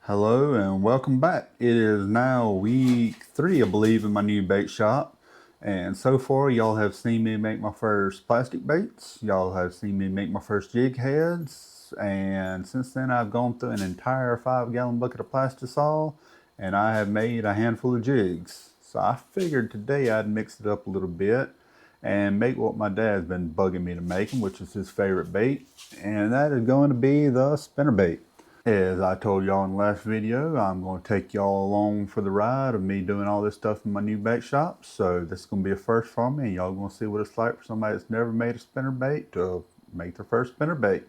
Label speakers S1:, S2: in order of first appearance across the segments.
S1: Hello and welcome back. It is now week 3, I believe, in my new bait shop. And so far, y'all have seen me make my first plastic baits. Y'all have seen me make my first jig heads. And since then, I've gone through an entire 5-gallon bucket of plastisol, and I have made a handful of jigs. So I figured today I'd mix it up a little bit and make what my dad's been bugging me to make, which is his favorite bait. And that is going to be the spinnerbait. As I told y'all in the last video, I'm going to take y'all along for the ride of me doing all this stuff in my new bait shop. So this is going to be a first for me, and y'all going to see what it's like for somebody that's never made a spinnerbait to make their first spinnerbait.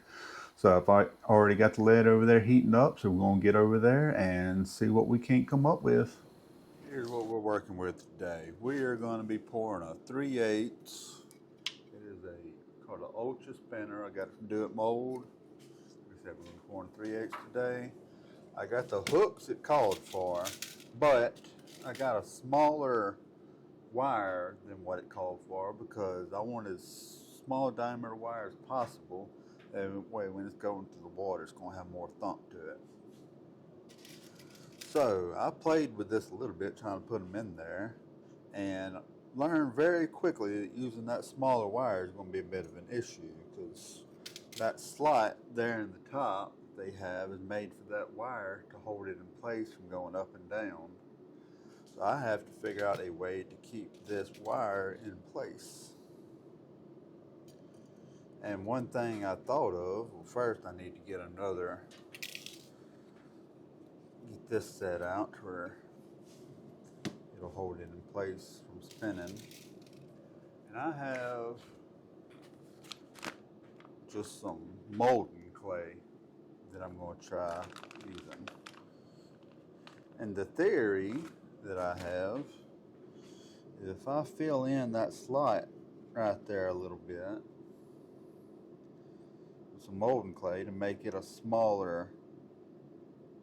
S1: So I've already got the lead over there heating up, so we're going to get over there and see what we can come up with. Here's what we're working with today. We are going to be pouring a 3/8. It is called an ultra spinner. I got a do it mold. We're going to be pouring 3/8 today. I got the hooks it called for, but I got a smaller wire than what it called for because I want as small diameter wire as possible. That way when it's going through the water, it's going to have more thump to it. So I played with this a little bit, trying to put them in there, and learned very quickly that using that smaller wire is going to be a bit of an issue because that slot there in the top they have is made for that wire to hold it in place from going up and down. So I have to figure out a way to keep this wire in place. And one thing I thought of, well, first I need to get this set out to where it'll hold it in place from spinning. And I have just some molten clay that I'm going to try using. And the theory that I have is if I fill in that slot right there a little bit with some molten clay to make it a smaller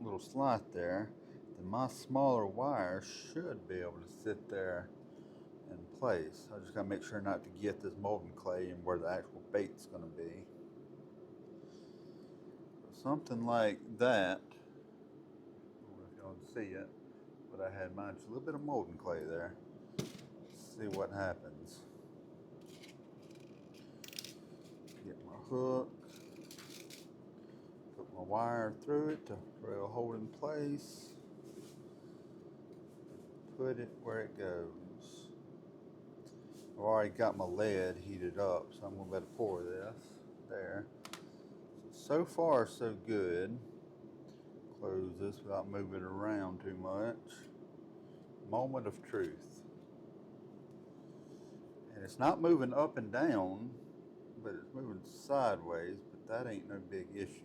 S1: little slot there, then my smaller wire should be able to sit there in place. I just got to make sure not to get this molten clay and where the actual bait's going to be. Something like that. I don't know if y'all can see it, but I had mine just a little bit of molten clay there. Let's see what happens. Get my hook, put my wire through it to where it'll hold in place. Put it where it goes. I've already got my lead heated up, so I'm going to better pour this there. So far, so good. Close this without moving it around too much. Moment of truth. And it's not moving up and down, but it's moving sideways, but that ain't no big issue.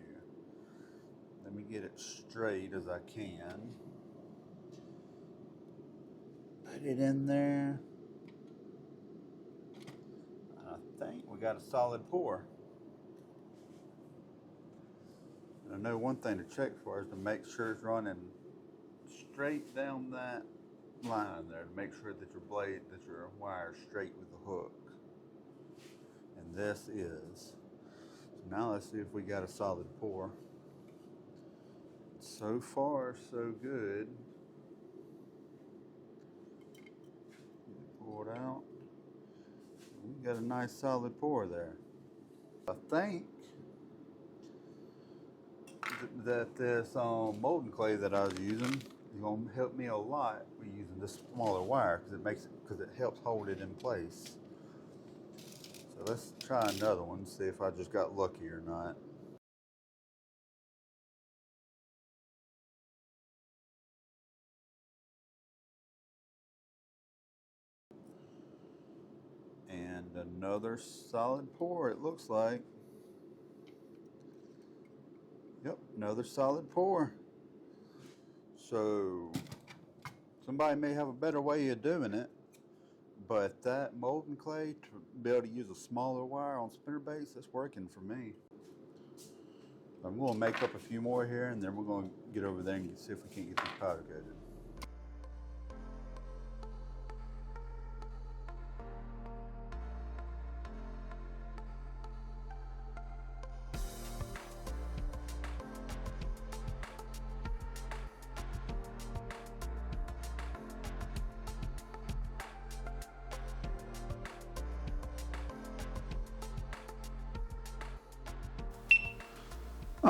S1: Let me get it straight as I can. Put it in there. I think we got a solid pour. I know one thing to check for is to make sure it's running straight down that line there to make sure that your wire is straight with the hook. And this is. So now let's see if we got a solid pour. So far, so good. Pour it out. We got a nice solid pour there. I think that this molten clay that I was using is going to help me a lot with using this smaller wire because it helps hold it in place. So let's try another one, see if I just got lucky or not. And another solid pour, it looks like. Yep, another solid pour. So somebody may have a better way of doing it, but that molten clay to be able to use a smaller wire on spinnerbaits, that's working for me. I'm going to make up a few more here, and then we're going to get over there and see if we can't get these powder coated.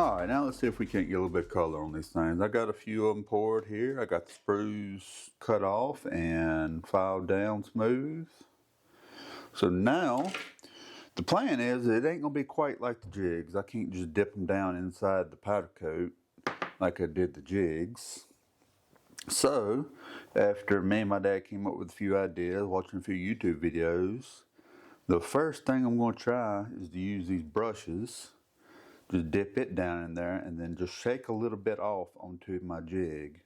S1: Alright, now let's see if we can't get a little bit of color on these things. I got a few of them poured here. I got the sprues cut off and filed down smooth. So now, the plan is it ain't going to be quite like the jigs. I can't just dip them down inside the powder coat like I did the jigs. So, after me and my dad came up with a few ideas, watching a few YouTube videos, the first thing I'm going to try is to use these brushes. Just dip it down in there and then just shake a little bit off onto my jig.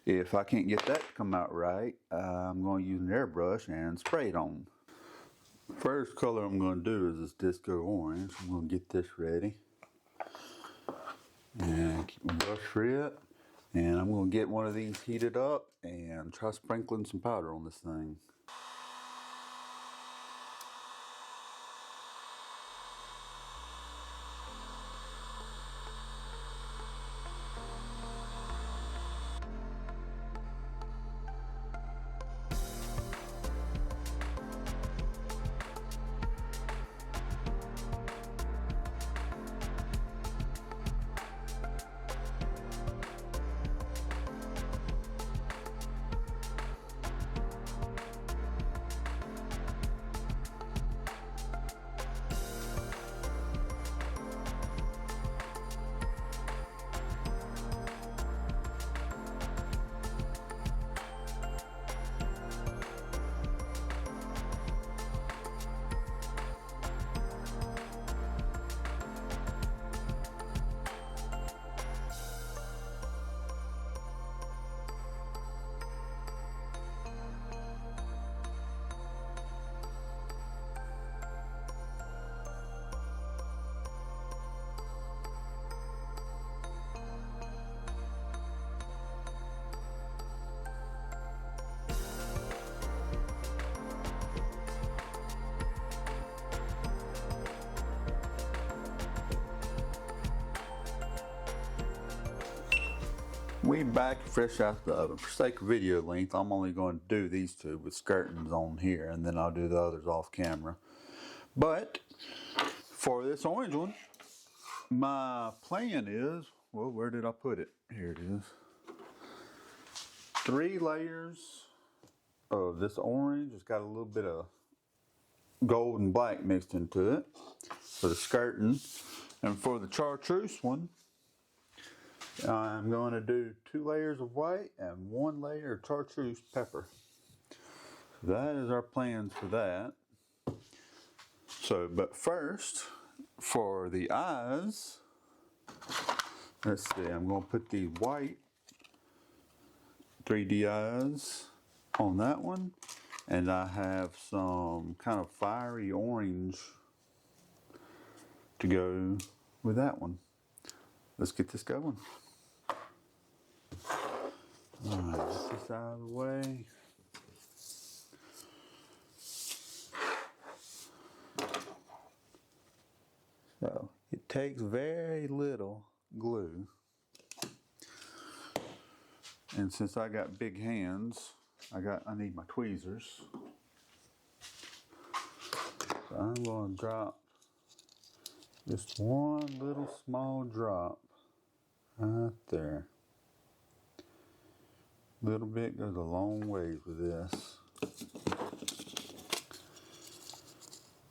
S1: If I can't get that to come out right, I'm going to use an airbrush and spray it on. First color I'm going to do is this disco orange. I'm going to get this ready. And keep my brush for it. And I'm going to get one of these heated up and try sprinkling some powder on this thing. We back fresh out the oven. For sake of video length, I'm only going to do these two with skirtings on here, and then I'll do the others off camera. But for this orange one, my plan is, well, where did I put it? Here it is. 3 layers of this orange. It's got a little bit of gold and black mixed into it for the skirting. And for the chartreuse one, I'm going to do 2 layers of white and 1 layer of chartreuse pepper. That is our plans for that. So, but first, for the eyes, let's see, I'm going to put these white 3D eyes on that one. And I have some kind of fiery orange to go with that one. Let's get this going. Alright, get this out of the way. So, it takes very little glue. And since I got big hands, I need my tweezers. So I'm going to drop just one little small drop right there. Little bit goes a long ways with this.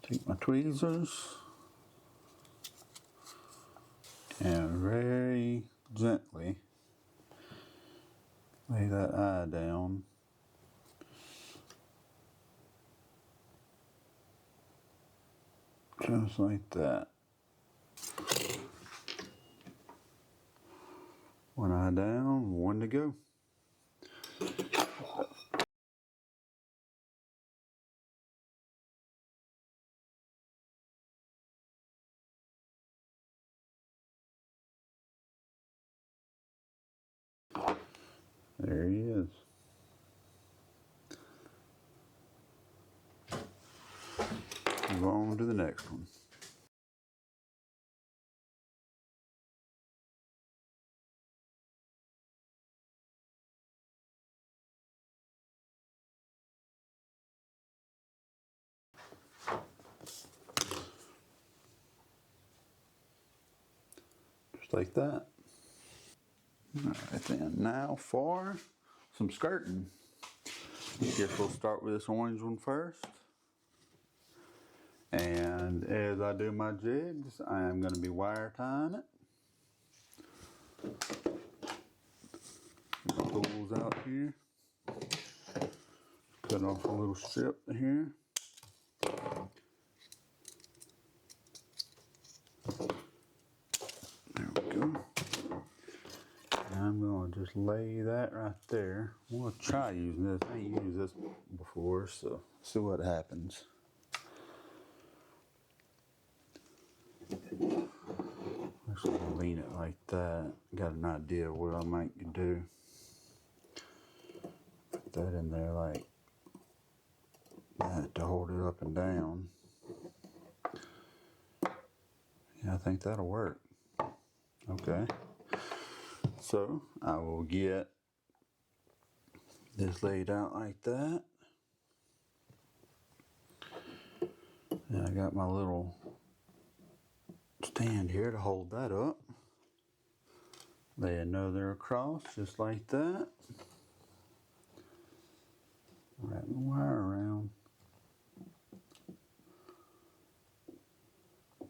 S1: Take my tweezers and very gently lay that eye down. Just like that. One eye down, one to go. There he is. Move on to the next one. Just like that. Alright then, now for some skirting. Guess we'll start with this orange one first. And as I do my jigs, I am going to be wire tying it. Get my tools out here. Cut off a little strip here. There we go. And I'm going to just lay that right there. I'm going to try using this. I ain't used this before, so see what happens. I'm just going to lean it like that. Got an idea of what I might do. Put that in there like that to hold it up and down. Yeah, I think that'll work. Okay. So I will get this laid out like that. And I got my little stand here to hold that up. Lay another across just like that. Wrap the wire around.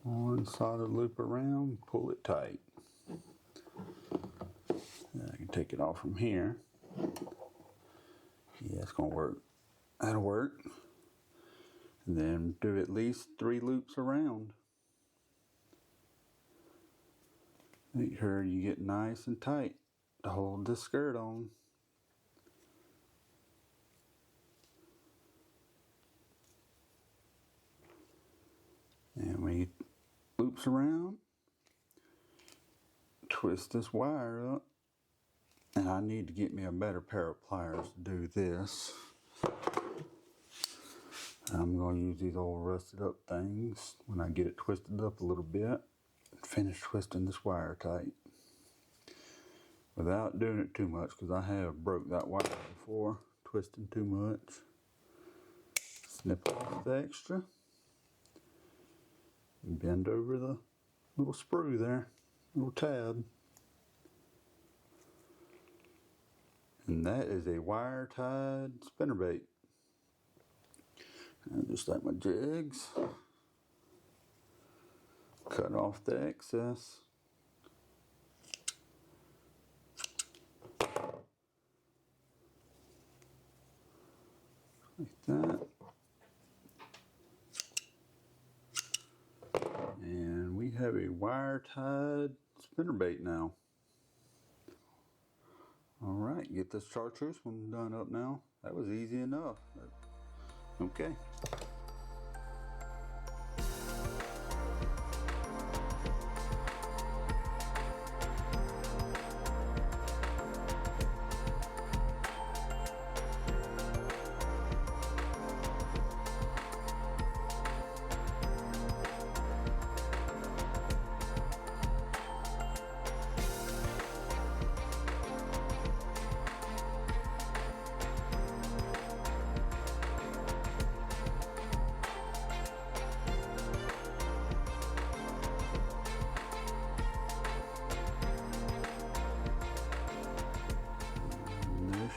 S1: One solid loop around, pull it tight. Then I can take it off from here. Yeah, it's gonna work. That'll work. And then do at least 3 loops around. Make sure you get nice and tight to hold this skirt on. And when you loops around, twist this wire up. And I need to get me a better pair of pliers to do this. I'm going to use these old rusted up things when I get it twisted up a little bit. Finish twisting this wire tight. Without doing it too much, because I have broke that wire before, twisting too much. Snip off the extra. And bend over the little sprue there, little tab. And that is a wire tied spinnerbait. And just like my jigs, cut off the excess. Like that. And we have a wire tied spinnerbait now. Alright, get this chartreuse one done up now. That was easy enough. Okay.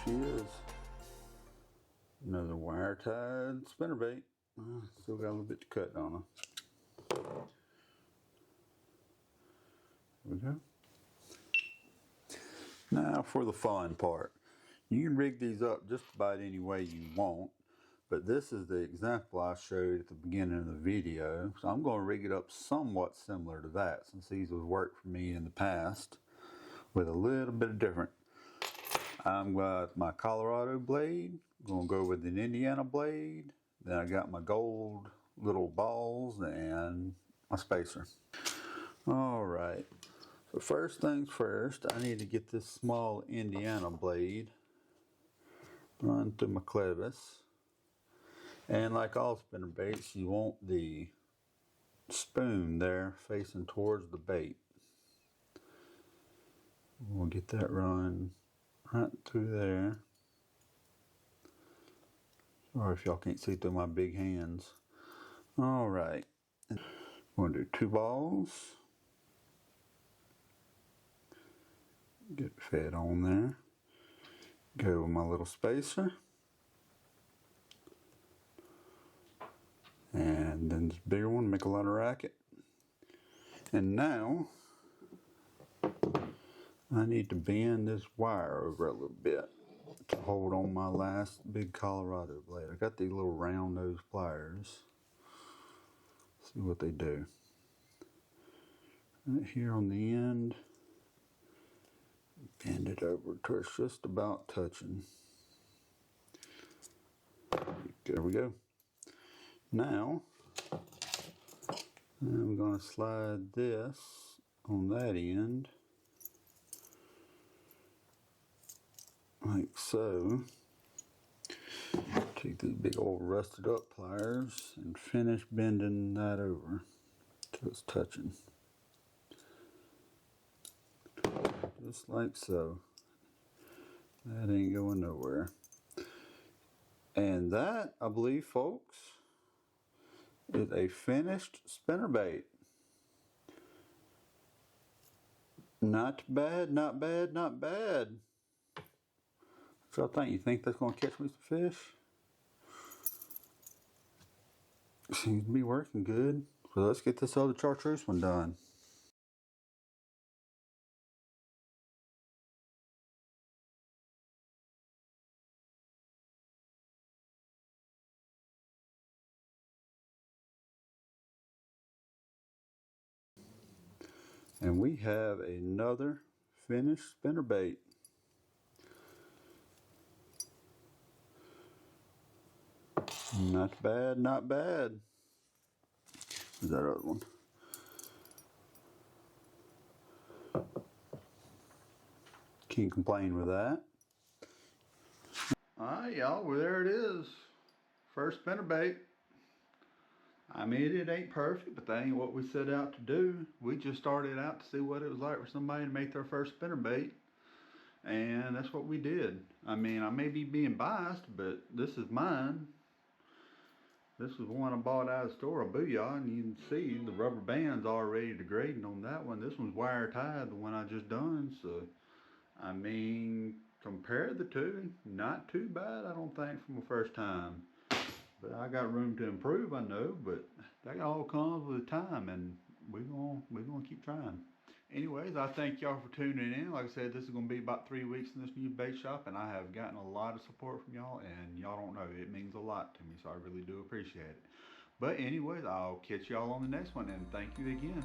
S1: She is. Another wire tied spinnerbait. Still got a little bit to cut on her. There we go. Now for the fun part. You can rig these up just about any way you want, but this is the example I showed at the beginning of the video. So I'm going to rig it up somewhat similar to that, since these have worked for me in the past with a little bit of different. I've got my Colorado blade, going to go with an Indiana blade, then I got my gold little balls and my spacer. Alright, so first things first, I need to get this small Indiana blade run through my clevis. And like all spinnerbaits, you want the spoon there facing towards the bait. We'll get that run right through there. Or if y'all can't see through my big hands. Alright. I'm going to do 2 balls. Get it fed on there. Go with my little spacer. And then this bigger one, make a lot of racket. And now I need to bend this wire over a little bit to hold on my last big Colorado blade. I got these little round nose pliers. See what they do. Right here on the end, bend it over to it's just about touching. There we go. Now I'm going to slide this on that end like so. Take these big old rusted up pliers and finish bending that over till it's touching. Just like so. That ain't going nowhere. And that, I believe, folks, is a finished spinnerbait. Not bad, not bad, not bad. So I think, you think that's going to catch me some fish? Seems to be working good. So let's get this other chartreuse one done. And we have another finished spinnerbait. Not bad, not bad. Where's that other one? Can't complain with that. Alright, y'all, well, there it is. First spinnerbait. I mean, it ain't perfect, but that ain't what we set out to do. We just started out to see what it was like for somebody to make their first spinnerbait. And that's what we did. I mean, I may be being biased, but this is mine. This is one I bought out of the store, a Booyah, and you can see the rubber band's already degrading on that one. This one's wire tied, the one I just done. So, I mean, compare the two, not too bad, I don't think, for my first time. But I got room to improve, I know, but that all comes with time, and we're gonna keep trying. Anyways, I thank y'all for tuning in. Like I said, this is gonna be about 3 weeks in this new bait shop, and I have gotten a lot of support from y'all, and y'all don't know, it means a lot to me, so I really do appreciate it. But anyways, I'll catch y'all on the next one, and thank you again.